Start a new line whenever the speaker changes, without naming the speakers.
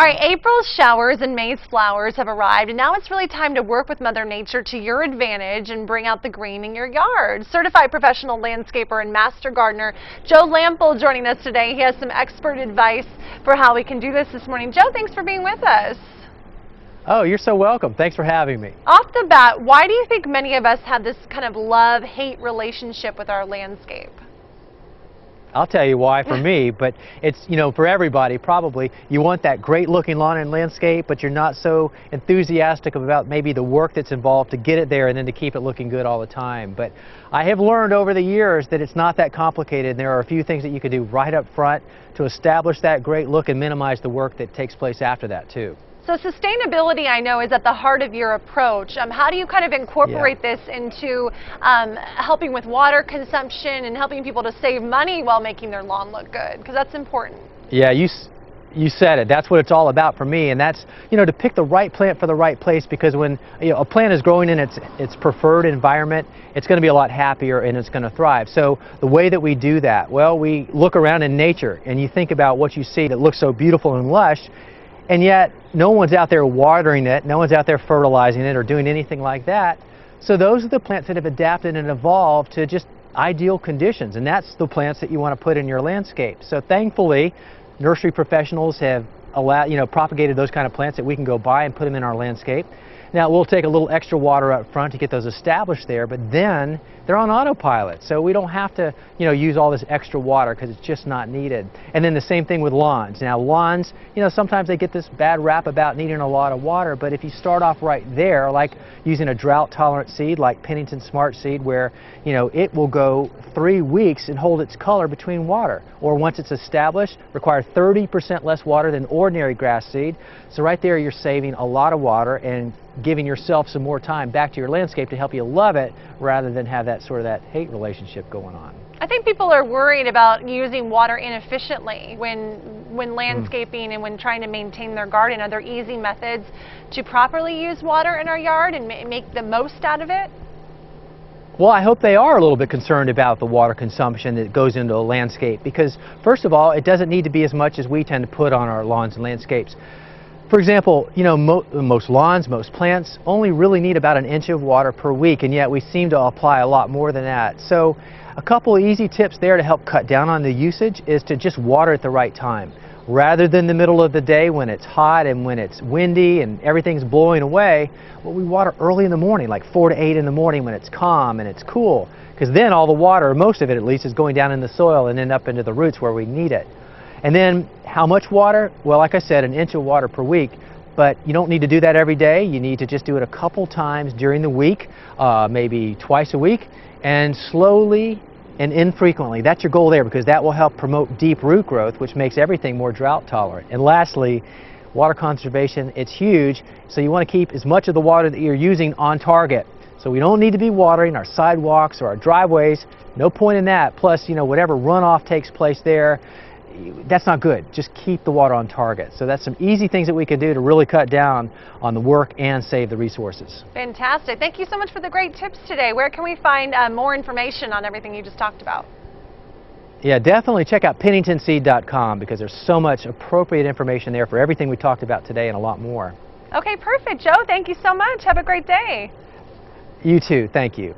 All right, April's showers and May's flowers have arrived, and now it's really time to work with Mother Nature to your advantage and bring out the green in your yard. Certified professional landscaper and master gardener Joe Lampel joining us today. He has some expert advice for how we can do this morning. Joe, thanks for being with us.
Oh, you're so welcome. Thanks for having me.
Off the bat, why do you think many of us have this kind of love-hate relationship with our landscape?
I'll tell you why for me, but it's, for everybody probably. You want that great looking lawn and landscape, but you're not so enthusiastic about maybe the work that's involved to get it there and then to keep it looking good all the time. But I have learned over the years that it's not that complicated. There are a few things that you can do right up front to establish that great look and minimize the work that takes place after that too.
So sustainability, I know, is at the heart of your approach. How do you kind of incorporate this into helping with water consumption and helping people to save money while making their lawn look good? Because that's important.
Yeah, you said it. That's what it's all about for me, and that's, to pick the right plant for the right place, because when a plant is growing in its preferred environment, it's going to be a lot happier and it's going to thrive. So the way that we do that, well, we look around in nature and you think about what you see that looks so beautiful and lush, and yet no one's out there watering it, no one's out there fertilizing it or doing anything like that. So those are the plants that have adapted and evolved to just ideal conditions, and that's the plants that you want to put in your landscape. So thankfully, nursery professionals have propagated those kind of plants that we can go buy and put them in our landscape. Now, we'll take a little extra water up front to get those established there, but then they're on autopilot, so we don't have to, use all this extra water because it's just not needed. And then the same thing with lawns. Now, lawns, sometimes they get this bad rap about needing a lot of water, but if you start off right there, like using a drought-tolerant seed like Pennington Smart Seed, where, it will go 3 weeks and hold its color between water, or once it's established, require 30% less water than ordinary grass seed. So right there, you're saving a lot of water and giving yourself some more time back to your landscape to help you love it rather than have that sort of that hate relationship going on.
I think people are worried about using water inefficiently when landscaping and when trying to maintain their garden. Are there easy methods to properly use water in our yard and make the most out of it?
Well, I hope they are a little bit concerned about the water consumption that goes into a landscape, because first of all, it doesn't need to be as much as we tend to put on our lawns and landscapes. For example, most lawns, most plants only really need about 1 inch of water per week, and yet we seem to apply a lot more than that. So a couple of easy tips there to help cut down on the usage is to just water at the right time. Rather than the middle of the day when it's hot and when it's windy and everything's blowing away, well, we water early in the morning, like 4 to 8 in the morning when it's calm and it's cool, because then all the water, most of it at least, is going down in the soil and then up into the roots where we need it. And then how much water? Well, like I said, 1 inch of water per week, but you don't need to do that every day. You need to just do it a couple times during the week, maybe twice a week, and slowly and infrequently. That's your goal there, because that will help promote deep root growth, which makes everything more drought tolerant. And lastly, water conservation, it's huge, so you want to keep as much of the water that you're using on target. So we don't need to be watering our sidewalks or our driveways. No point in that. Plus, whatever runoff takes place there, that's not good. Just keep the water on target. So that's some easy things that we can do to really cut down on the work and save the resources.
Fantastic. Thank you so much for the great tips today. Where can we find more information on everything you just talked about?
Yeah, definitely check out penningtonseed.com, because there's so much appropriate information there for everything we talked about today and a lot more.
Okay, perfect. Joe, thank you so much. Have a great day.
You too. Thank you.